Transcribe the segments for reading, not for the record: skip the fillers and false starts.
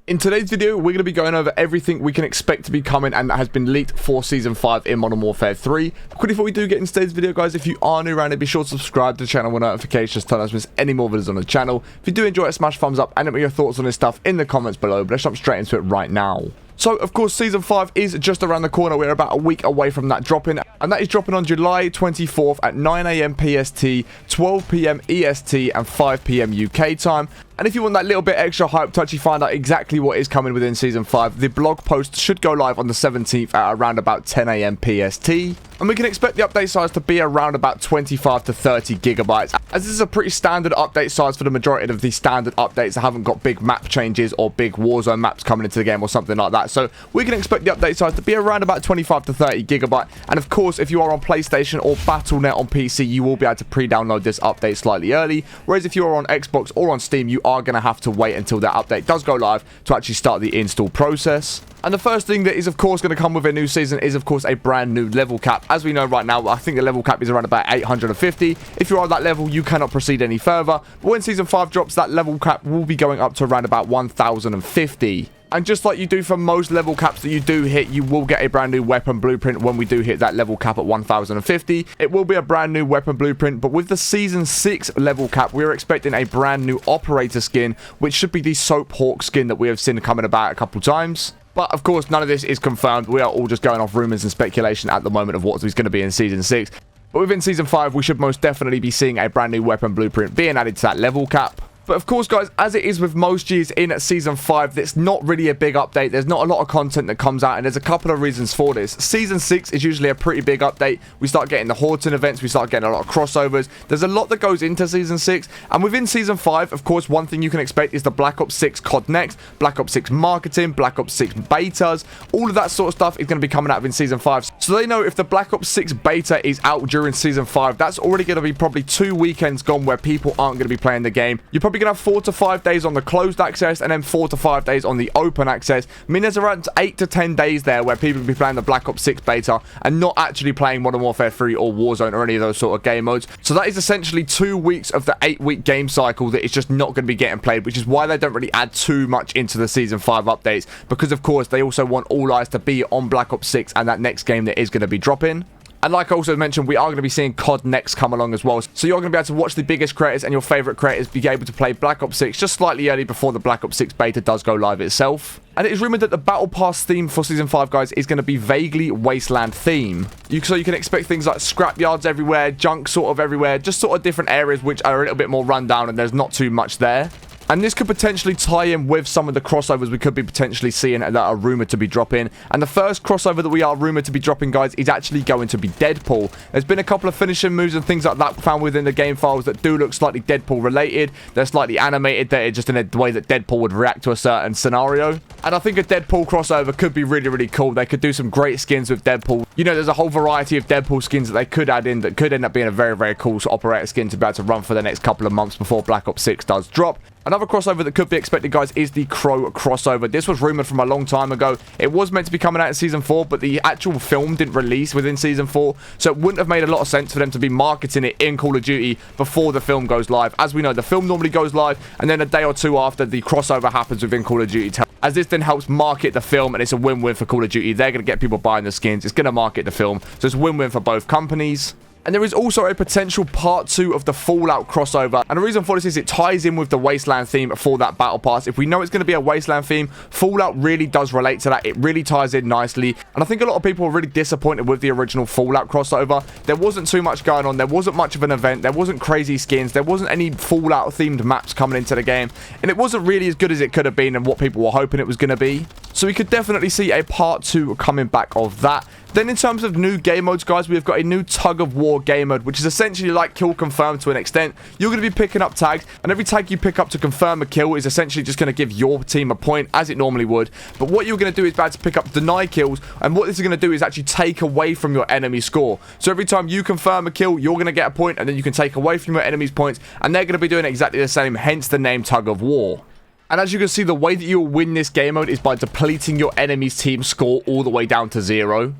In today's video, we're going to be going over everything we can expect to be coming and that has been leaked for Season 5 in Modern Warfare 3. Quickly before we do get into today's video, guys, if you are new around here, be sure to subscribe to the channel with notifications to not miss any more videos on the channel. If you do enjoy it, smash thumbs up and let me know your thoughts on this stuff in the comments below. But let's jump straight into it right now. So, of course, Season 5 is just around the corner. We're about a week away from that dropping. And that is dropping on July 24th at 9 AM PST, 12 PM EST, and 5 PM UK time. And if you want that little bit extra hype to actually find out exactly what is coming within Season 5, the blog post should go live on the 17th at around about 10 AM PST. And we can expect the update size to be around about 25 to 30 gigabytes, as this is a pretty standard update size for the majority of the standard updates that haven't got big map changes or big Warzone maps coming into the game or something like that. So we can expect the update size to be around about 25 to 30 gigabyte. And of course, if you are on PlayStation or Battle.net on PC, you will be able to pre-download this update slightly early. Whereas if you are on Xbox or on Steam, you are going to have to wait until that update does go live to actually start the install process. And the first thing that is, of course, going to come with a new season is, of course, a brand new level cap. As we know right now, I think the level cap is around about 850. If you're on that level, you cannot proceed any further. But when Season 5 drops, that level cap will be going up to around about 1050. And just like you do for most level caps that you do hit, you will get a brand new weapon blueprint when we do hit that level cap at 1050. It will be a brand new weapon blueprint, but with the Season 6 level cap, we're expecting a brand new operator skin, which should be the Soap Hawk skin that we have seen coming about a couple times. But, of course, none of this is confirmed. We are all just going off rumors and speculation at the moment of what is going to be in Season 6. But within Season 5, we should most definitely be seeing a brand new weapon blueprint being added to that level cap. But of course, guys, as it is with most Gs in Season 5, it's not really a big update. There's not a lot of content that comes out, and there's a couple of reasons for this. Season 6 is usually a pretty big update. We start getting the Horton events. We start getting a lot of crossovers. There's a lot that goes into Season 6. And within Season 5, of course, one thing you can expect is the Black Ops 6 COD Next, Black Ops 6 marketing, Black Ops 6 betas. All of that sort of stuff is going to be coming out in Season 5. So they know if the Black Ops 6 beta is out during Season 5, that's already going to be probably 2 weekends gone where people aren't going to be playing the game. You're probably going to have 4 to 5 days on the closed access and then 4 to 5 days on the open access. I mean, there's around 8 to 10 days there where people will be playing the Black Ops 6 beta and not actually playing Modern Warfare 3 or Warzone or any of those sort of game modes. So that is essentially 2 weeks of the 8-week game cycle that is just not going to be getting played, which is why they don't really add too much into the Season 5 updates, because of course they also want all eyes to be on Black Ops 6 and that next game that is going to be dropping. And like I also mentioned, we are going to be seeing COD Next come along as well. So you're going to be able to watch the biggest creators and your favorite creators be able to play Black Ops 6 just slightly early before the Black Ops 6 beta does go live itself. And it is rumored that the Battle Pass theme for Season 5, guys, is going to be vaguely Wasteland theme. So you can expect things like scrapyards everywhere, junk sort of everywhere, just sort of different areas which are a little bit more run down and there's not too much there. And this could potentially tie in with some of the crossovers we could be potentially seeing that are rumored to be dropping. And the first crossover that we are rumored to be dropping, guys, is actually going to be Deadpool. There's been a couple of finishing moves and things like that found within the game files that do look slightly Deadpool related. They're slightly animated. They're just in a way that Deadpool would react to a certain scenario. And I think a Deadpool crossover could be really, really cool. They could do some great skins with Deadpool. You know, there's a whole variety of Deadpool skins that they could add in that could end up being a very, very cool operator skin to be able to run for the next couple of months before Black Ops 6 does drop. Another crossover that could be expected, guys, is the Crow crossover. This was rumored from a long time ago. It was meant to be coming out in Season 4, but the actual film didn't release within Season 4, so it wouldn't have made a lot of sense for them to be marketing it in Call of Duty before the film goes live. As we know, the film normally goes live, and then a day or two after, the crossover happens within Call of Duty. As this then helps market the film, and it's a win-win for Call of Duty. They're going to get people buying the skins. It's going to market the film, so it's a win-win for both companies. And there is also a potential part 2 of the Fallout crossover. And the reason for this is it ties in with the Wasteland theme for that Battle Pass. If we know it's going to be a Wasteland theme, Fallout really does relate to that. It really ties in nicely. And I think a lot of people were really disappointed with the original Fallout crossover. There wasn't too much going on. There wasn't much of an event. There wasn't crazy skins. There wasn't any Fallout themed maps coming into the game. And it wasn't really as good as it could have been and what people were hoping it was going to be. So we could definitely see a part 2 coming back of that. Then in terms of new game modes, guys, we've got a new Tug of War game mode, which is essentially like kill confirm to an extent. You're going to be picking up tags, and every tag you pick up to confirm a kill is essentially just going to give your team a point, as it normally would. But what you're going to do is be able to pick up deny kills, and what this is going to do is actually take away from your enemy score. So every time you confirm a kill, you're going to get a point, and then you can take away from your enemy's points, and they're going to be doing exactly the same, hence the name Tug of War. And as you can see, the way that you'll win this game mode is by depleting your enemy's team score all the way down to 0.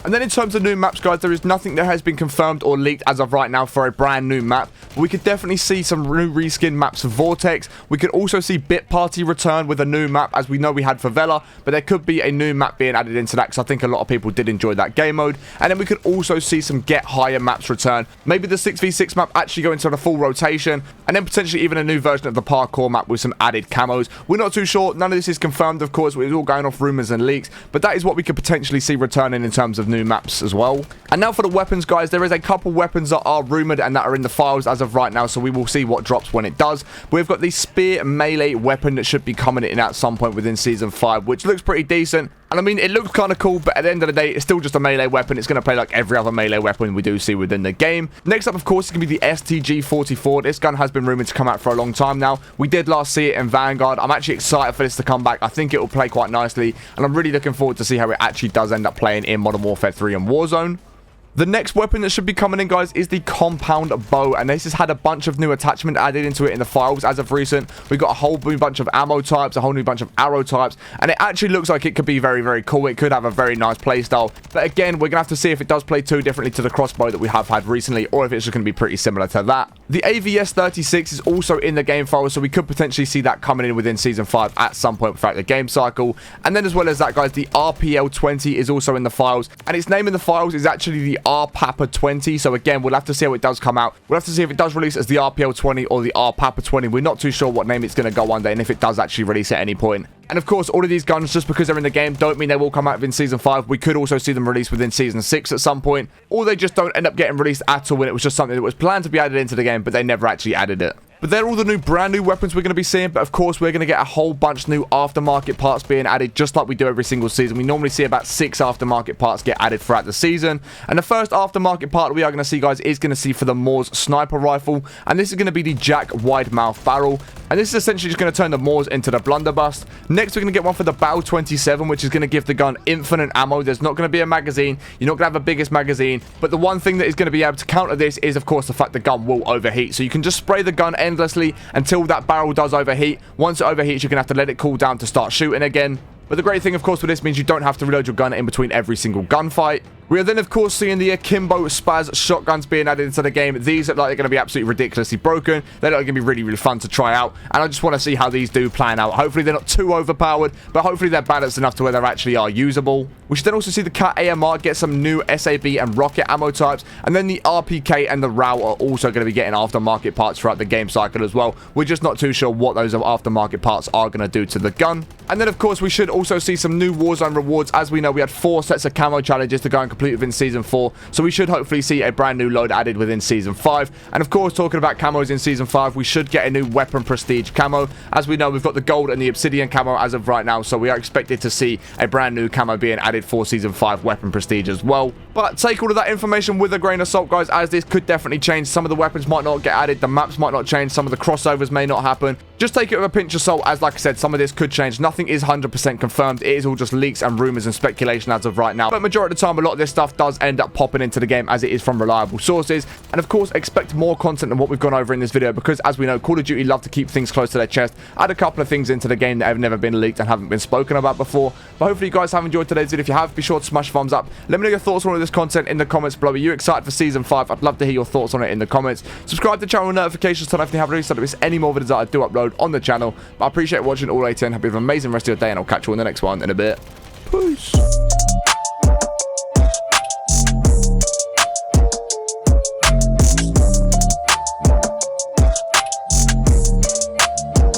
And then in terms of new maps, guys, there is nothing that has been confirmed or leaked as of right now for a brand new map. We could definitely see some new reskin maps for Vortex. We could also see Bit Party return with a new map, as we know we had for Vela, but there could be a new map being added into that, because I think a lot of people did enjoy that game mode. And then we could also see some Get Higher maps return. Maybe the 6v6 map actually go into the full rotation, and then potentially even a new version of the parkour map with some added camos. We're not too sure. None of this is confirmed, of course. It's all going off rumors and leaks, but that is what we could potentially see returning in terms of new maps as well. And now for the weapons, guys, there is a couple weapons that are rumored and that are in the files as of right now, so we will see what drops when it does. We've got the spear melee weapon that should be coming in at some point within season 5, which looks pretty decent. And I mean, it looks kind of cool, but at the end of the day, it's still just a melee weapon. It's going to play like every other melee weapon we do see within the game. Next up, of course, is going to be the STG-44. This gun has been rumored to come out for a long time now. We did last see it in Vanguard. I'm actually excited for this to come back. I think it will play quite nicely, and I'm really looking forward to see how it actually does end up playing in Modern Warfare 3 and Warzone. The next weapon that should be coming in, guys, is the compound bow, and this has had a bunch of new attachment added into it in the files as of recent. We've got a whole new bunch of ammo types, a whole new bunch of arrow types, and it actually looks like it could be very, very cool. It could have a very nice playstyle, but again, we're gonna have to see if it does play too differently to the crossbow that we have had recently, or if it's just gonna be pretty similar to that. The AVS-36 is also in the game files, so we could potentially see that coming in within season 5 at some point throughout the game cycle. And then as well as that, guys, the RPL-20 is also in the files, and its name in the files is actually the RPAPA-20. So again, we'll have to see how it does come out. We'll have to see if it does release as the RPL-20 or the RPAPA-20. We're not too sure what name it's going to go under, and if it does actually release at any point. And of course, all of these guns, just because they're in the game, don't mean they will come out within season 5. We could also see them released within season 6 at some point, or they just don't end up getting released at all, and it was just something that was planned to be added into the game, but they never actually added it. But they're all the brand new weapons we're going to be seeing. But of course, we're going to get a whole bunch new aftermarket parts being added, just like we do every single season. We normally see about 6 aftermarket parts get added throughout the season. And the first aftermarket part we are going to see, guys, is going to see for the Moors sniper rifle. And this is going to be the Jack wide mouth barrel. And this is essentially just going to turn the Moors into the blunderbuss. Next, we're going to get one for the Bow 27, which is going to give the gun infinite ammo. There's not going to be a magazine. You're not going to have the biggest magazine. But the one thing that is going to be able to counter this is, of course, the fact the gun will overheat. So you can just spray the gun endlessly until that barrel does overheat. Once it overheats, you're going to have to let it cool down to start shooting again. But the great thing, of course, with this means you don't have to reload your gun in between every single gunfight. We are then, of course, seeing the Akimbo Spaz shotguns being added into the game. These look like they're going to be absolutely ridiculously broken. They look like going to be really, really fun to try out. And I just want to see how these do plan out. Hopefully, they're not too overpowered, but hopefully they're balanced enough to where they actually are usable. We should then also see the Cat AMR get some new SAB and rocket ammo types. And then the RPK and the RAL are also going to be getting aftermarket parts throughout the game cycle as well. We're just not too sure what those aftermarket parts are going to do to the gun. And then, of course, we should also see some new Warzone rewards. As we know, we had 4 sets of camo challenges to go and complete within Season 4. So we should hopefully see a brand new load added within Season 5. And, of course, talking about camos in Season 5, we should get a new Weapon Prestige camo. As we know, we've got the Gold and the Obsidian camo as of right now. So we are expected to see a brand new camo being added for Season 5 Weapon Prestige as well. But take all of that information with a grain of salt, guys, as this could definitely change. Some of the weapons might not get added. The maps might not change. Some of the crossovers may not happen. Just take it with a pinch of salt, as like I said, some of this could change. Nothing is 100% confirmed. It is all just leaks and rumors and speculation as of right now. But majority of the time, a lot of this stuff does end up popping into the game as it is from reliable sources. And of course, expect more content than what we've gone over in this video, because as we know, Call of Duty love to keep things close to their chest. Add a couple of things into the game that have never been leaked and haven't been spoken about before. But hopefully you guys have enjoyed today's video. If you have, be sure to smash thumbs up. Let me know your thoughts on all of this content in the comments below. Are you excited for Season 5? I'd love to hear your thoughts on it in the comments. Subscribe to the channel with notifications so if you haven't already, so that miss any more videos that I do upload on the channel. But I appreciate watching all 18. Hope you have an amazing rest of your day, and I'll catch you on the next one in a bit. Peace.